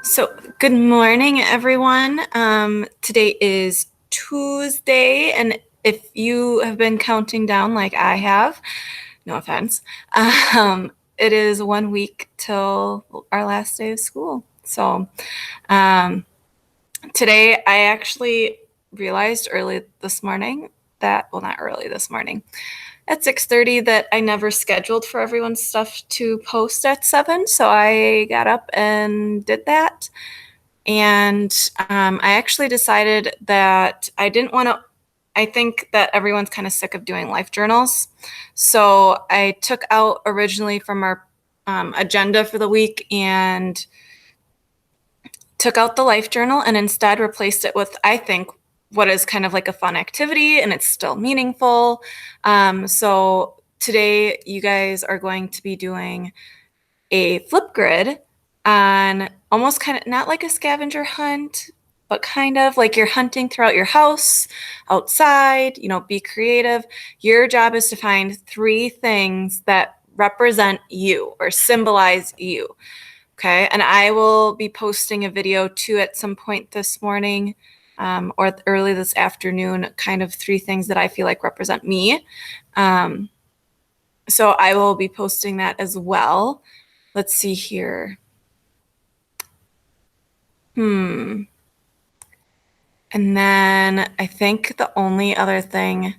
So, good morning, everyone. Today is Tuesday, and if you have been counting down like I have, no offense, it is 1 week till our last day of school. So, today I actually realized early this morning well, not early this morning, at 6:30 that I never scheduled for everyone's stuff to post at 7. So I got up and did that. And I actually decided that I didn't want to. I think that everyone's kind of sick of doing life journals. So I took out originally from our agenda for the week and took out the life journal and instead replaced it with, I think, what is kind of like a fun activity, and it's still meaningful. So today you guys are going to be doing a flip grid on almost kind of not like a scavenger hunt, but kind of like you're hunting throughout your house, outside, be creative. Your job is to find 3 things that represent you or symbolize you. Okay. And I will be posting a video too at some point this morning or early this afternoon, kind of 3 things that I feel like represent me. So I will be posting that as well. Let's see here. And then I think the only other thing,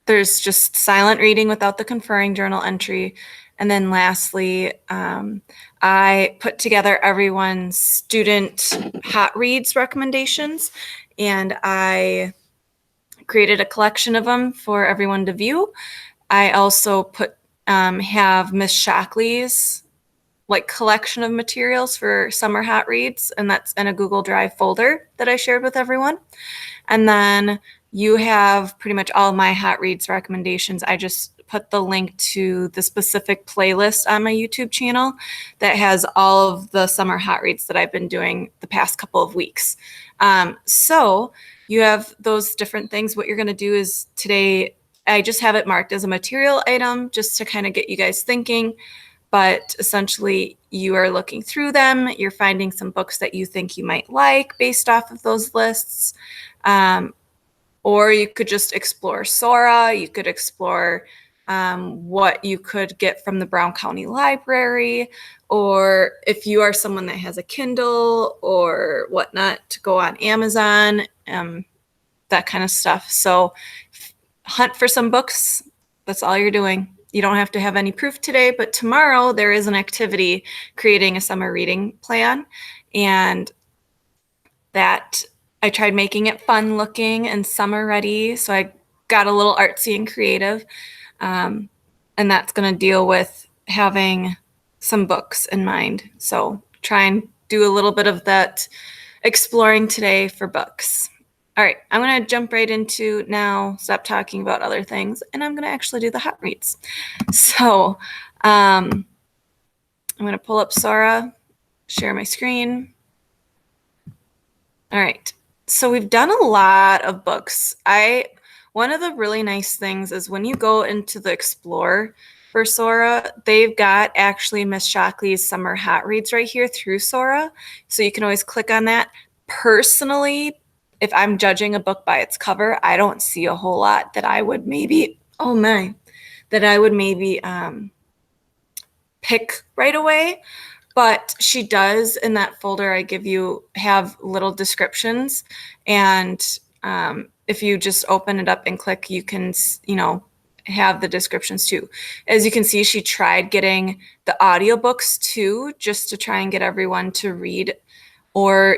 there's just silent reading without the conferring journal entry. And then lastly, I put together everyone's student hot reads recommendations, and I created a collection of them for everyone to view. I also have Miss Shockley's collection of materials for summer hot reads, and that's in a Google Drive folder that I shared with everyone. And then you have pretty much all of my hot reads recommendations. I just put the link to the specific playlist on my YouTube channel that has all of the summer hot reads that I've been doing the past couple of weeks. So you have those different things. What you're going to do is today, I just have it marked as a material item just to kind of get you guys thinking. But essentially, you are looking through them. You're finding some books that you think you might like based off of those lists. Or you could just explore Sora. You could explore what you could get from the Brown County Library. Or if you are someone that has a Kindle or whatnot, to go on Amazon, that kind of stuff. So hunt for some books. That's all you're doing. You don't have to have any proof today, but tomorrow there is an activity creating a summer reading plan. And that I tried making it fun looking and summer ready. So I got a little artsy and creative. And that's going to deal with having some books in mind. So try and do a little bit of that exploring today for books. All right, I'm going to jump right into now, stop talking about other things, and I'm going to actually do the hot reads. So I'm going to pull up Sora, share my screen. All right, so we've done a lot of books. One of the really nice things is when you go into the Explore for Sora, they've got actually Miss Shockley's summer hot reads right here through Sora. So you can always click on that. Personally, if I'm judging a book by its cover, I don't see a whole lot that I would maybe, pick right away. But she does, in that folder I give you, have little descriptions. And if you just open it up and click, you can, have the descriptions too. As you can see, she tried getting the audiobooks too, just to try and get everyone to read or,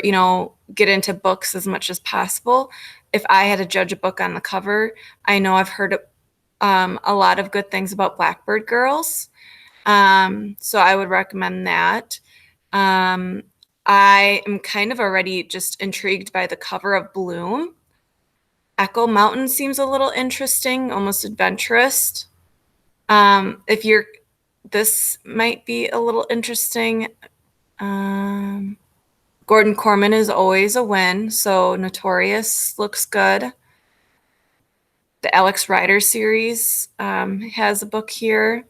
get into books as much as possible. If I had to judge a book on the cover, I know I've heard a lot of good things about Blackbird Girls. So I would recommend that. I am kind of already just intrigued by the cover of Bloom. Echo Mountain seems a little interesting, almost adventurous. This might be a little interesting. Gordon Corman is always a win, so Notorious looks good. The Alex Rider series has a book here.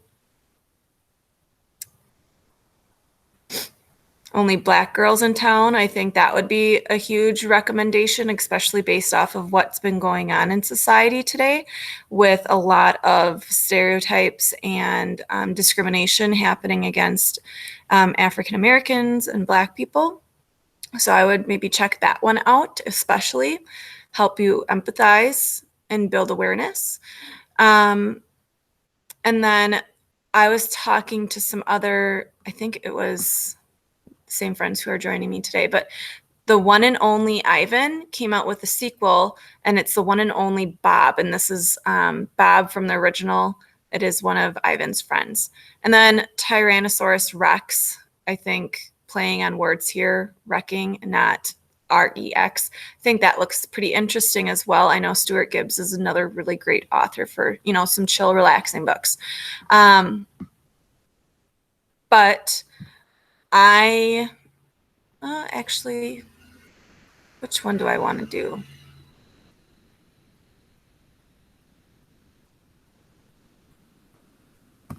only Black girls in town. I think that would be a huge recommendation, especially based off of what's been going on in society today with a lot of stereotypes and discrimination happening against African Americans and Black people. So I would maybe check that one out, especially help you empathize and build awareness. Um, and then I was talking to some other, I think it was same friends who are joining me today, but the one and only Ivan came out with a sequel, and it's the one and only Bob, and this is Bob from the original. It is one of Ivan's friends. And then Tyrannosaurus Rex, I think playing on words here, wrecking, not REX. I think that looks pretty interesting as well. I know Stuart Gibbs is another really great author for, some chill, relaxing books. But I actually, which one do I want to do? I'm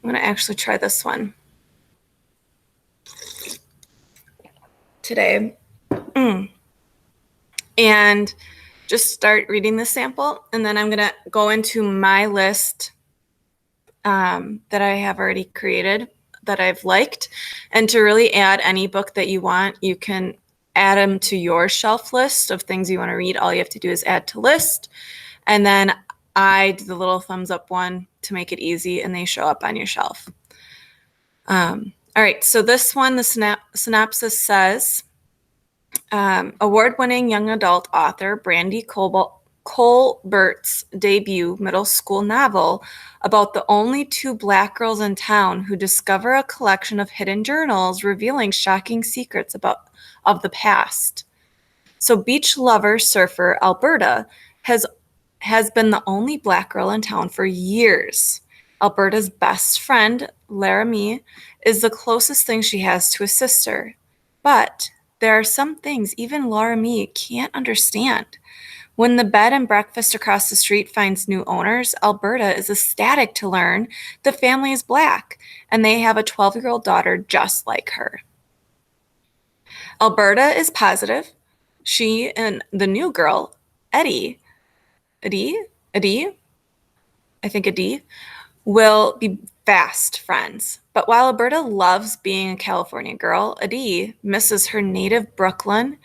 going to actually try this one today. And just start reading the sample. And then I'm going to go into my list that I have already created that I've liked. And to really add any book that you want, you can add them to your shelf list of things you want to read. All you have to do is add to list. And then I do the little thumbs up one to make it easy, and they show up on your shelf. All right, so this one, the synopsis says, award-winning young adult author Brandy Colbert's debut middle school novel about the only two Black girls in town who discover a collection of hidden journals revealing shocking secrets of the past. So beach lover surfer Alberta has been the only Black girl in town for years. Alberta's best friend, Laramie, is the closest thing she has to a sister. But there are some things even Laramie can't understand. When the bed and breakfast across the street finds new owners, Alberta is ecstatic to learn the family is Black, and they have a 12-year-old daughter just like her. Alberta is positive. She and the new girl, Eddie, I think Eddie, will be fast friends. But while Alberta loves being a California girl, Eddie misses her native Brooklyn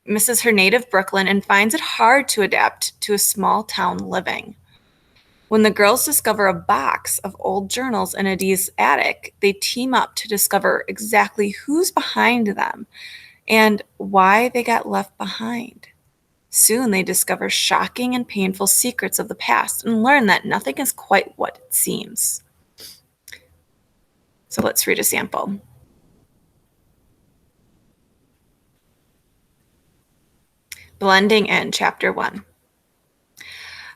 and finds it hard to adapt to a small town living. When the girls discover a box of old journals in Eddie's attic, they team up to discover exactly who's behind them and why they got left behind. Soon they discover shocking and painful secrets of the past and learn that nothing is quite what it seems. So let's read a sample. Blending in, Chapter 1.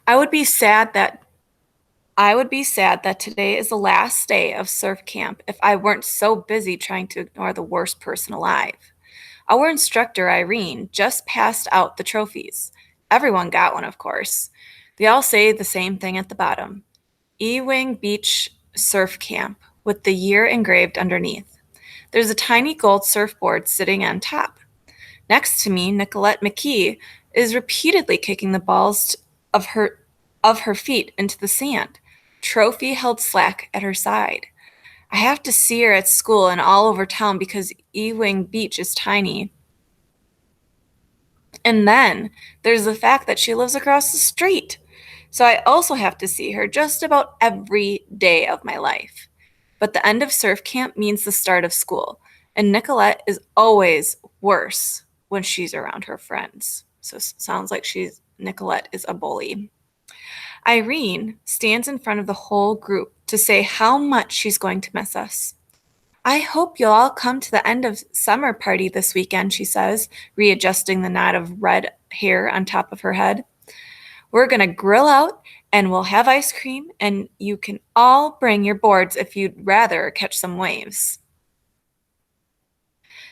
I would be sad that today is the last day of surf camp if I weren't so busy trying to ignore the worst person alive. Our instructor, Irene, just passed out the trophies. Everyone got one, of course. They all say the same thing at the bottom. Ewing Beach Surf Camp, with the year engraved underneath. There's a tiny gold surfboard sitting on top. Next to me, Nicolette McKee is repeatedly kicking the balls of her feet into the sand. Trophy held slack at her side. I have to see her at school and all over town because Ewing Beach is tiny. And then there's the fact that she lives across the street. So I also have to see her just about every day of my life. But the end of surf camp means the start of school. And Nicolette is always worse when she's around her friends. So sounds like Nicolette is a bully. Irene stands in front of the whole group to say how much she's going to miss us. I hope you'll all come to the end of summer party this weekend, she says, readjusting the knot of red hair on top of her head. We're going to grill out and we'll have ice cream, and you can all bring your boards if you'd rather catch some waves.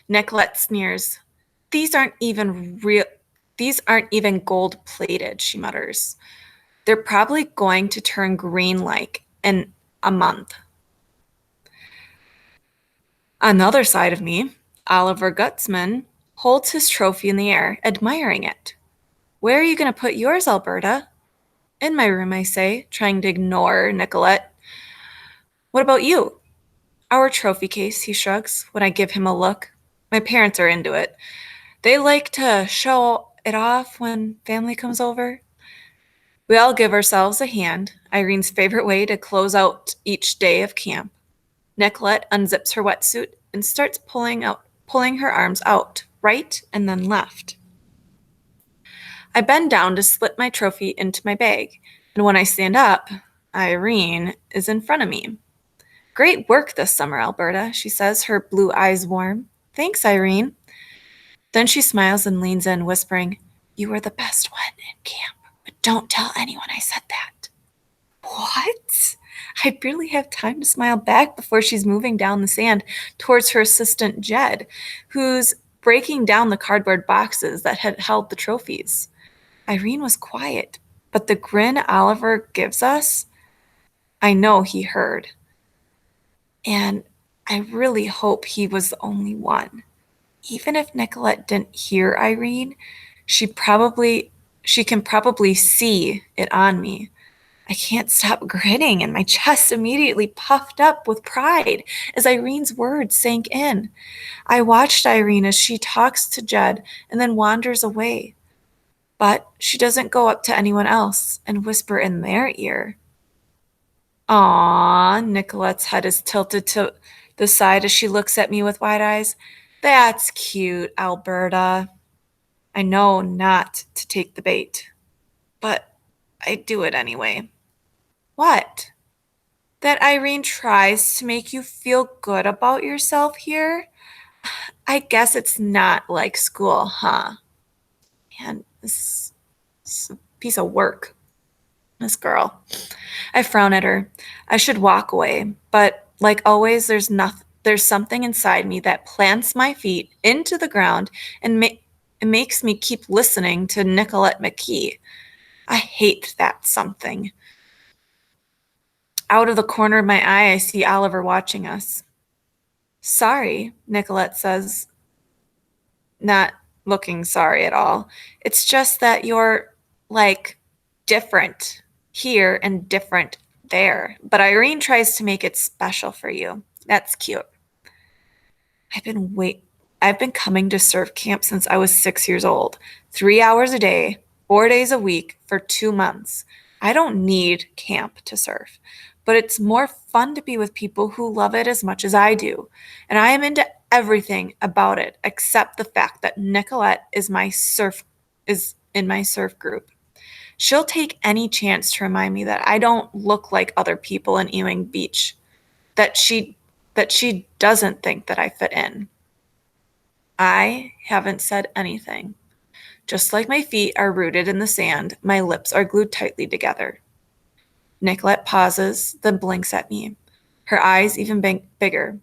Nicolette sneers. These aren't even gold plated, she mutters. They're probably going to turn green like in a month. On the other side of me, Oliver Gutzman holds his trophy in the air, admiring it. Where are you going to put yours, Alberta? In my room, I say, trying to ignore Nicolette. What about you? Our trophy case, he shrugs when I give him a look. My parents are into it. They like to show it off when family comes over. We all give ourselves a hand, Irene's favorite way to close out each day of camp. Nicolette unzips her wetsuit and starts pulling her arms out, right and then left. I bend down to slip my trophy into my bag, and when I stand up, Irene is in front of me. Great work this summer, Alberta, she says, her blue eyes warm. Thanks, Irene. Then she smiles and leans in, whispering, You were the best one in camp, but don't tell anyone I said that. What? I barely have time to smile back before she's moving down the sand towards her assistant, Jed, who's breaking down the cardboard boxes that had held the trophies. Irene was quiet, but the grin Oliver gives us, I know he heard. And I really hope he was the only one. Even if Nicolette didn't hear Irene, she can probably see it on me. I can't stop grinning, and my chest immediately puffed up with pride as Irene's words sank in. I watched Irene as she talks to Jed and then wanders away. But she doesn't go up to anyone else and whisper in their ear. Aw, Nicolette's head is tilted to the side as she looks at me with wide eyes. That's cute, Alberta. I know not to take the bait, but I do it anyway. What? That Irene tries to make you feel good about yourself here? I guess it's not like school, huh? Man, this is a piece of work. This girl. I frown at her. I should walk away, but like always, there's something inside me that plants my feet into the ground and it makes me keep listening to Nicolette McKee. I hate that something. Out of the corner of my eye, I see Oliver watching us. Sorry, Nicolette says, not looking sorry at all. It's just that you're, like, different here and different there. But Irene tries to make it special for you. That's cute. I've been wait I've been coming to surf camp since I was 6 years old. 3 hours a day, 4 days a week for 2 months. I don't need camp to surf, but it's more fun to be with people who love it as much as I do. And I am into everything about it except the fact that Nicolette is in my surf group. She'll take any chance to remind me that I don't look like other people in Ewing Beach, that she doesn't think that I fit in. I haven't said anything. Just like my feet are rooted in the sand, my lips are glued tightly together. Nicolette pauses, then blinks at me, her eyes even bigger.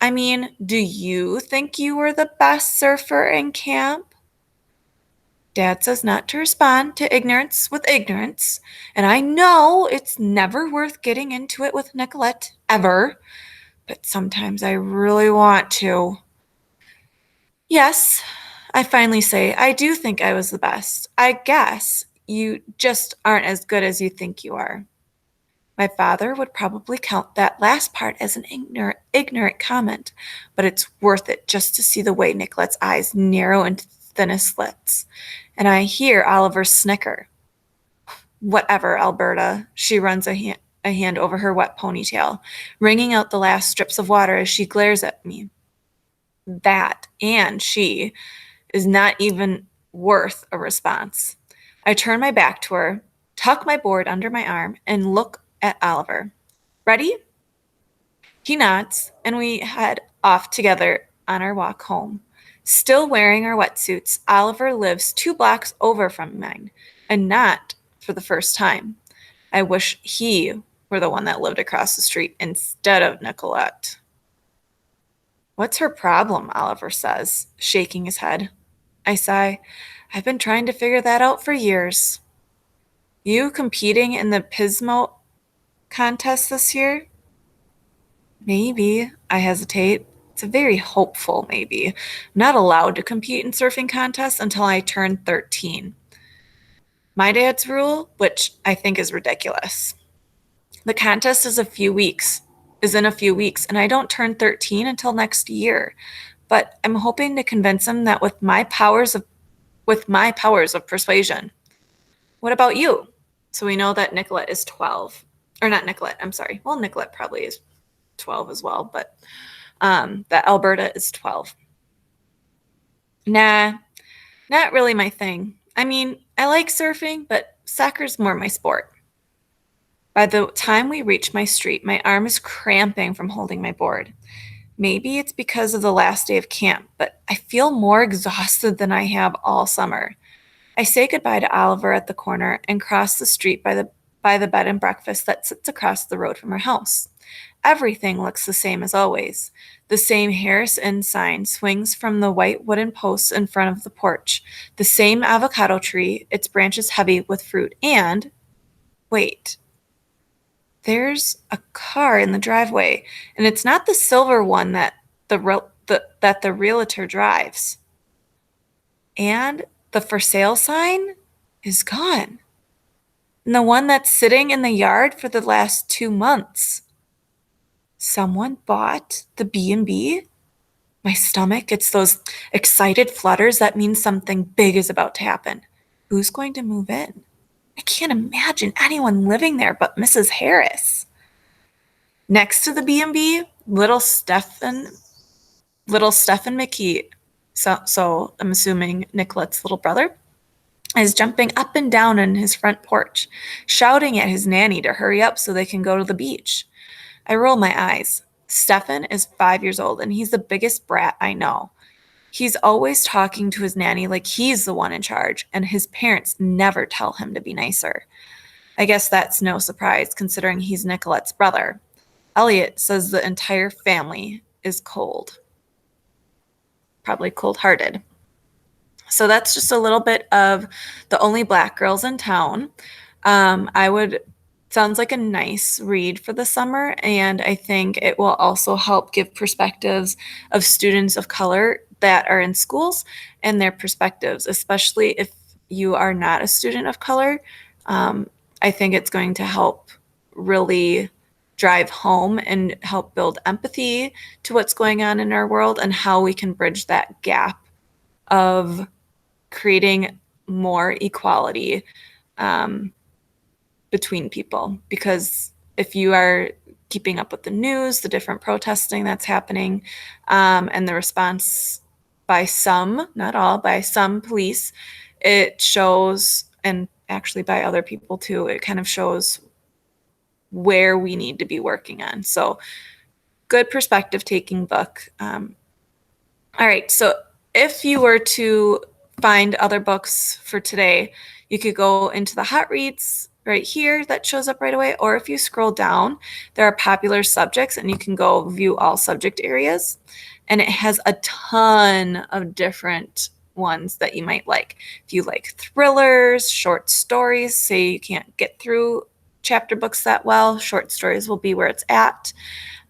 I mean, do you think you were the best surfer in camp? Dad says not to respond to ignorance with ignorance, and I know it's never worth getting into it with Nicolette, ever, but sometimes I really want to. Yes, I finally say, I do think I was the best. I guess you just aren't as good as you think you are. My father would probably count that last part as an ignorant comment, but it's worth it just to see the way Nicolette's eyes narrow into the thinnest slits. And I hear Oliver snicker. Whatever, Alberta. She runs a hand over her wet ponytail, wringing out the last strips of water as she glares at me. That and she is not even worth a response. I turn my back to her, tuck my board under my arm, and look at Oliver. Ready? He nods, and we head off together on our walk home. Still wearing our wetsuits, Oliver lives 2 blocks over from mine, and not for the first time. I wish he were the one that lived across the street instead of Nicolette. What's her problem? Oliver says, shaking his head. I sigh. I've been trying to figure that out for years. You competing in the Pismo contest this year? Maybe. I hesitate. It's a very hopeful, maybe. I'm not allowed to compete in surfing contests until I turn 13. My dad's rule, which I think is ridiculous. The contest is in a few weeks, and I don't turn 13 until next year. But I'm hoping to convince him that with my powers of persuasion. What about you? So we know that Nicolette is 12. Or not Nicolette, I'm sorry. Well, Nicolette probably is 12 as well, but that Alberta is 12. Nah, not really my thing. I mean, I like surfing, but soccer's more my sport. By the time we reach my street, my arm is cramping from holding my board. Maybe it's because of the last day of camp, but I feel more exhausted than I have all summer. I say goodbye to Oliver at the corner and cross the street by the bed and breakfast that sits across the road from our house. Everything looks the same as always. The same Harris Inn sign swings from the white wooden posts in front of the porch. The same avocado tree, its branches heavy with fruit. And, wait, there's a car in the driveway, and it's not the silver one that the realtor drives. And the for sale sign is gone. And the one that's sitting in the yard for the last 2 months. Someone bought the B&B? My stomach gets those excited flutters that means something big is about to happen. Who's going to move in? I can't imagine anyone living there but Mrs. Harris. Next to the B&B, little Stephen McKee, so I'm assuming Nicolette's little brother, is jumping up and down on his front porch, shouting at his nanny to hurry up so they can go to the beach. I roll my eyes. Stefan is 5 years old, and he's the biggest brat I know. He's always talking to his nanny like he's the one in charge, and his parents never tell him to be nicer. I guess that's no surprise, considering he's Nicolette's brother. Elliot says the entire family is cold. Probably cold-hearted. So that's just a little bit of the only Black girls in town. Sounds like a nice read for the summer, and I think it will also help give perspectives of students of color that are in schools and their perspectives, especially if you are not a student of color. I think it's going to help really drive home and help build empathy to what's going on in our world and how we can bridge that gap of creating more equality between people. Because if you are keeping up with the news, the different protesting that's happening, and the response by some, not all, by some police, it shows, and actually by other people too, it kind of shows where we need to be working on. So good perspective taking book. All right, so if you were to find other books for today, you could go into the hot reads right here that shows up right away, or if you scroll down, there are popular subjects and you can go view all subject areas, and it has a ton of different ones that you might like. If you like thrillers, short stories, say you can't get through chapter books that well, short stories will be where it's at.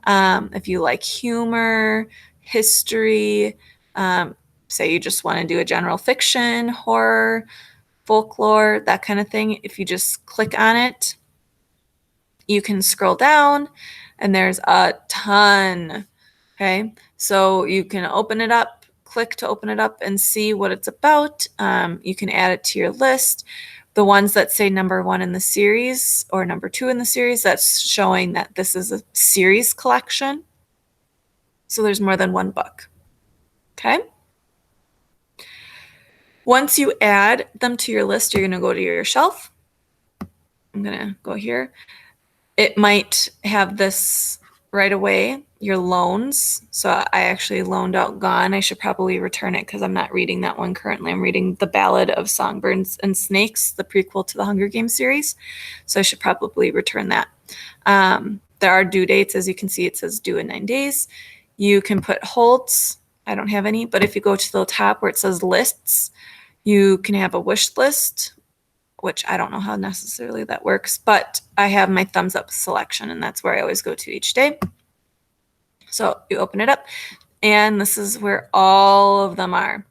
If you like humor, history, say you just want to do a general fiction, horror, folklore, that kind of thing, if you just click on it, you can scroll down and there's a ton. Okay, so you can open it up, click to open it up and see what it's about. You can add it to your list. The ones that say number 1 in the series or number 2 in the series, that's showing that this is a series collection. So there's more than one book. Okay. Once you add them to your list, you're going to go to your shelf. I'm going to go here. It might have this right away, your loans. So I actually loaned out Gone. I should probably return it because I'm not reading that one currently. I'm reading The Ballad of Songbirds and Snakes, the prequel to the Hunger Games series. So I should probably return that. There are due dates. As you can see, it says due in 9 days. You can put holds. I don't have any, but if you go to the top where it says lists, you can have a wish list, which I don't know how necessarily that works, but I have my thumbs up selection, and that's where I always go to each day. So you open it up. And this is where all of them are.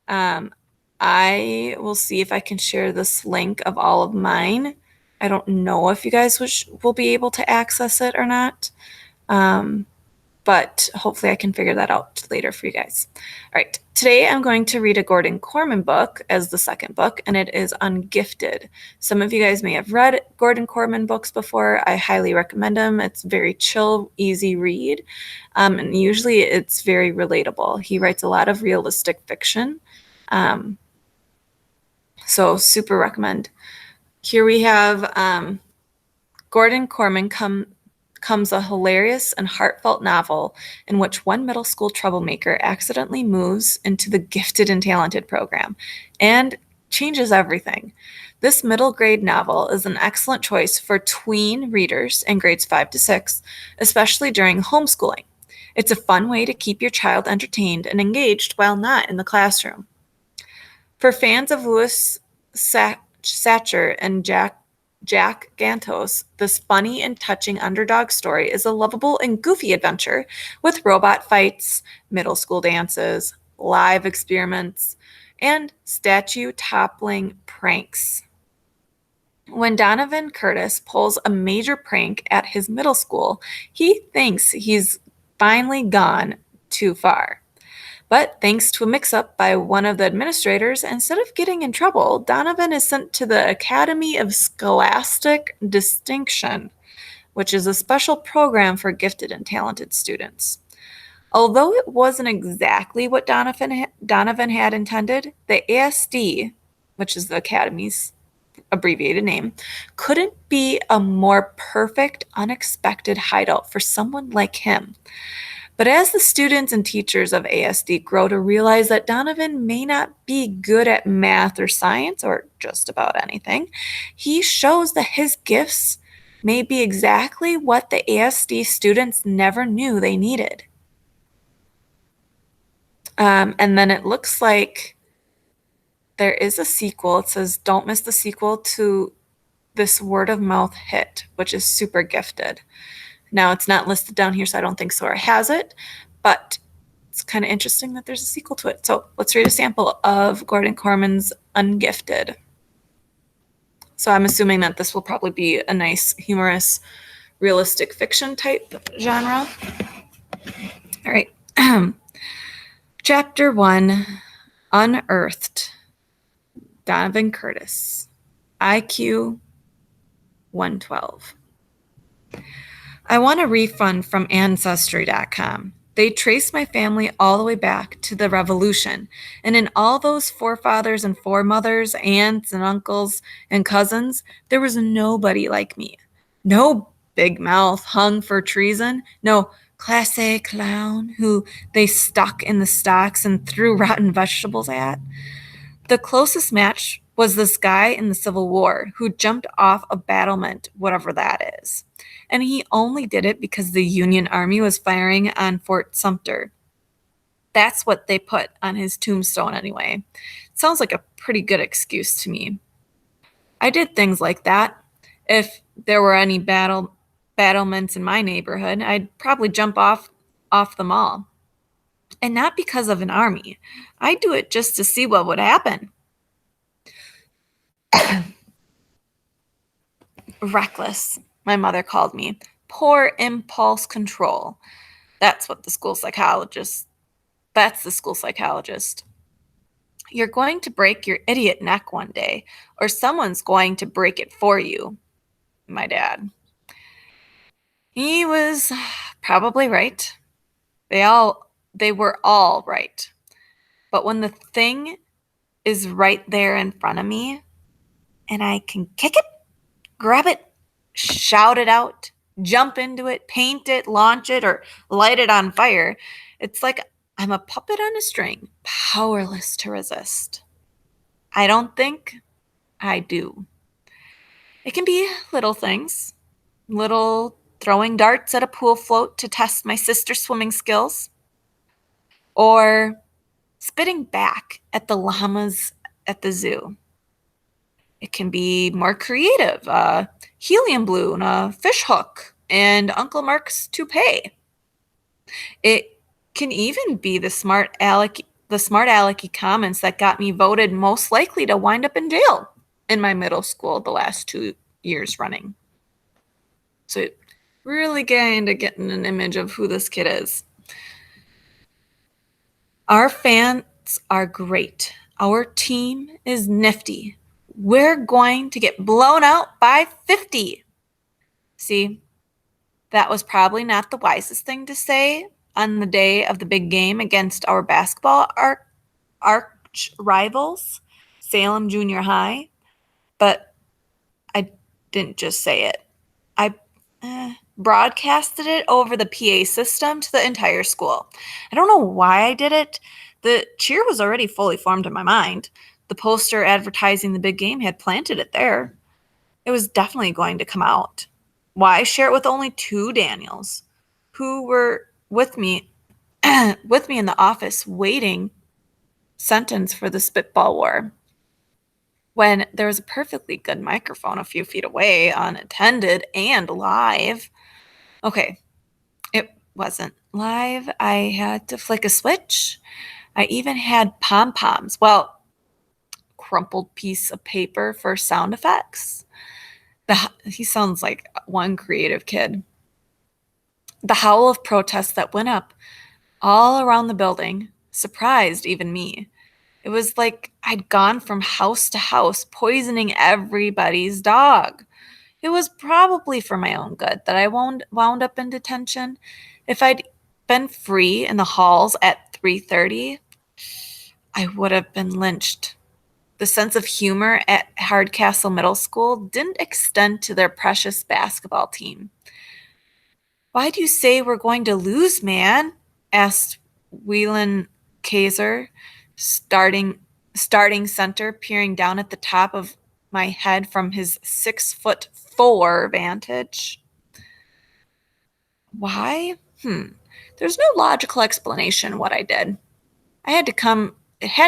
I will see if I can share this link of all of mine. I don't know if you guys will be able to access it or not. But hopefully I can figure that out later for you guys. All right, today I'm going to read a Gordon Corman book as the second book, and it is Ungifted. Some of you guys may have read Gordon Corman books before. I highly recommend them. It's very chill, easy read, and usually it's very relatable. He writes a lot of realistic fiction, so super recommend. Here we have Gordon Corman comes a hilarious and heartfelt novel in which one middle school troublemaker accidentally moves into the gifted and talented program and changes everything. This middle grade novel is an excellent choice for tween readers in grades 5 to 6, especially during homeschooling. It's a fun way to keep your child entertained and engaged while not in the classroom. For fans of Louis Satcher and Jack Gantos, this funny and touching underdog story is a lovable and goofy adventure with robot fights, middle school dances, live experiments, and statue toppling pranks. When Donovan Curtis pulls a major prank at his middle school, he thinks he's finally gone too far. But thanks to a mix-up by one of the administrators, instead of getting in trouble, Donovan is sent to the Academy of Scholastic Distinction, which is a special program for gifted and talented students. Although it wasn't exactly what Donovan had intended, the ASD, which is the Academy's abbreviated name, couldn't be a more perfect, unexpected hideout for someone like him. But as the students and teachers of ASD grow to realize that Donovan may not be good at math or science or just about anything, he shows that his gifts may be exactly what the ASD students never knew they needed. And then it looks like there is a sequel. It says, don't miss the sequel to this word of mouth hit, which is Super Gifted. Now, it's not listed down here, so I don't think Sora has it, but it's kind of interesting that there's a sequel to it. So let's read a sample of Gordon Corman's Ungifted. So I'm assuming that this will probably be a nice, humorous, realistic fiction type genre. All right. Chapter 1, Unearthed, Donovan Curtis, IQ 112. I want a refund from Ancestry.com. They traced my family all the way back to the Revolution, and in all those forefathers and foremothers, aunts and uncles and cousins, there was nobody like me. No big mouth hung for treason, no classe clown who they stuck in the stocks and threw rotten vegetables at. The closest match was this guy in the Civil War who jumped off a battlement, whatever that is. And he only did it because the Union Army was firing on Fort Sumter. That's what they put on his tombstone anyway. It sounds like a pretty good excuse to me. I did things like that. If there were any battlements in my neighborhood, I'd probably jump off them all. And not because of an army. I'd do it just to see what would happen. Reckless, my mother called me. Poor impulse control. That's the school psychologist. You're going to break your idiot neck one day, or someone's going to break it for you, my dad. He was probably right. They were all right. But when the thing is right there in front of me, and I can kick it, grab it, shout it out, jump into it, paint it, launch it, or light it on fire, it's like I'm a puppet on a string, powerless to resist. I don't think I do. It can be little things, little throwing darts at a pool float to test my sister's swimming skills, or spitting back at the llamas at the zoo. It can be more creative, a helium balloon, a fish hook, and Uncle Mark's toupee. It can even be the smart alecky comments that got me voted most likely to wind up in jail in my middle school the last 2 years running. So really getting an image of who this kid is. Our fans are great. Our team is nifty. We're going to get blown out by 50. See, that was probably not the wisest thing to say on the day of the big game against our basketball arch rivals, Salem Junior High, but I didn't just say it. I broadcasted it over the PA system to the entire school. I don't know why I did it. The cheer was already fully formed in my mind. The poster advertising the big game had planted it there. It was definitely going to come out. Why share it with only two Daniels who were with me in the office waiting sentence for the spitball war when there was a perfectly good microphone a few feet away, unattended and live? Okay, it wasn't live. I had to flick a switch. I even had pom-poms. Well, crumpled piece of paper for sound effects. He sounds like one creative kid. The howl of protest that went up all around the building surprised even me. It was like I'd gone from house to house, poisoning everybody's dog. It was probably for my own good that I wound up in detention. If I'd been free in the halls at 3:30, I would have been lynched. The sense of humor at Hardcastle Middle School didn't extend to their precious basketball team. "Why do you say we're going to lose, man?" asked Whelan Kaiser, starting center, peering down at the top of my head from his 6'4" vantage. Why? There's no logical explanation what I did. It had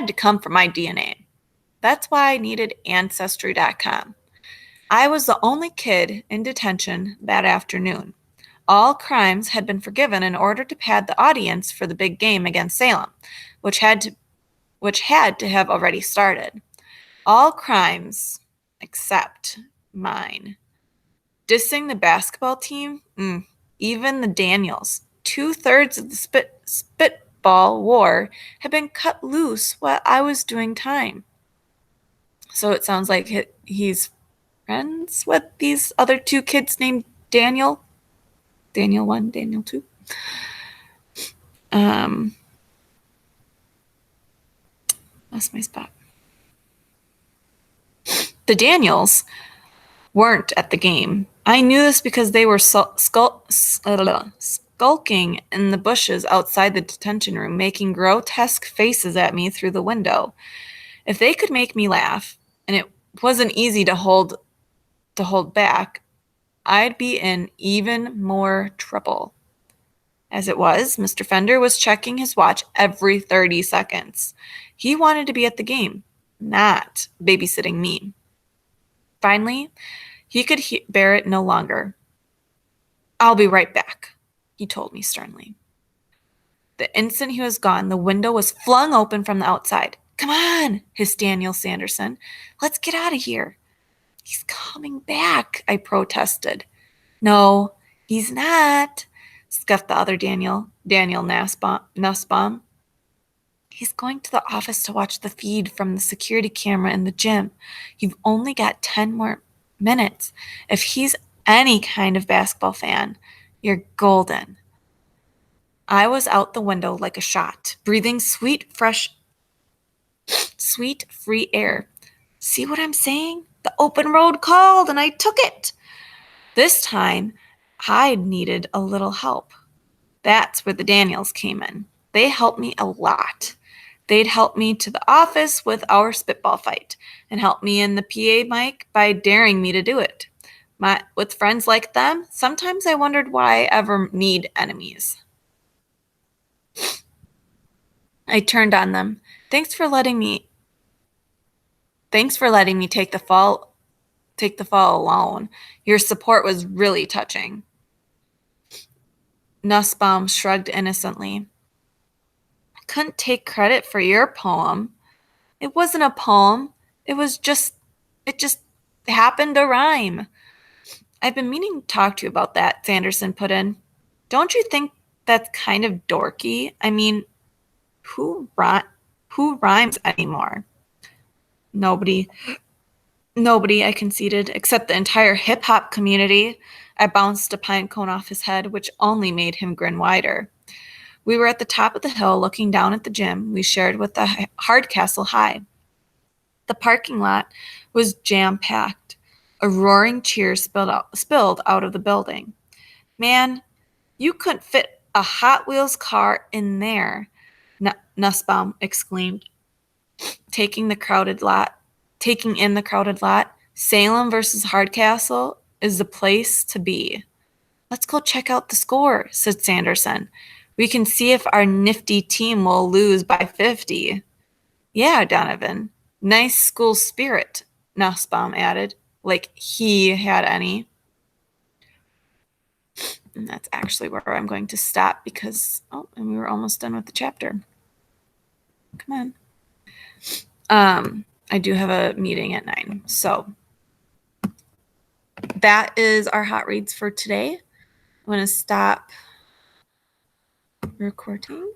to come from my DNA. That's why I needed Ancestry.com. I was the only kid in detention that afternoon. All crimes had been forgiven in order to pad the audience for the big game against Salem, which had to have already started. All crimes except mine. Dissing the basketball team? Even the Daniels. 2/3 of the spitball war had been cut loose while I was doing time. So it sounds like he's friends with these other two kids named Daniel. Daniel 1, Daniel 2. That's my spot. The Daniels weren't at the game. I knew this because they were skulking in the bushes outside the detention room, making grotesque faces at me through the window. If they could make me laugh, and it wasn't easy to hold back, I'd be in even more trouble. As it was, Mr. Fender was checking his watch every 30 seconds. He wanted to be at the game, not babysitting me. Finally, he could bear it no longer. "I'll be right back," he told me sternly. The instant he was gone, the window was flung open from the outside. "Come on," hissed Daniel Sanderson. "Let's get out of here." "He's coming back," I protested. "No, he's not," scuffed the other Daniel Nussbaum. "He's going to the office to watch the feed from the security camera in the gym. You've only got 10 more minutes. If he's any kind of basketball fan, you're golden." I was out the window like a shot, breathing sweet, free air. See what I'm saying? The open road called, and I took it. This time, I needed a little help. That's where the Daniels came in. They helped me a lot. They'd help me to the office with our spitball fight and help me in the PA mic by daring me to do it. With friends like them, sometimes I wondered why I ever need enemies. I turned on them. Thanks for letting me take the fall alone. Your support was really touching." Nussbaum shrugged innocently. couldn't take credit for your poem. It wasn't a poem. It just happened to rhyme. I've been meaning to talk to you about that, Sanderson put in. Don't you think that's kind of dorky? I mean, who who rhymes anymore? Nobody. Nobody, I conceded, except the entire hip hop community. I bounced a pine cone off his head, which only made him grin wider. We were at the top of the hill looking down at the gym we shared with the Hardcastle High. The parking lot was jam packed. A roaring cheer spilled out of the building. Man, you couldn't fit a Hot Wheels car in there, Nussbaum exclaimed, taking the crowded lot, taking in the crowded lot. Salem versus Hardcastle is the place to be. Let's go check out the score, said Sanderson. We can see if our nifty team will lose by 50. Yeah, Donovan. Nice school spirit, Nussbaum added, like he had any. And that's actually where I'm going to stop because, and we were almost done with the chapter. Come on. I do have a meeting at 9. So that is our hot reads for today. I'm going to stop recording.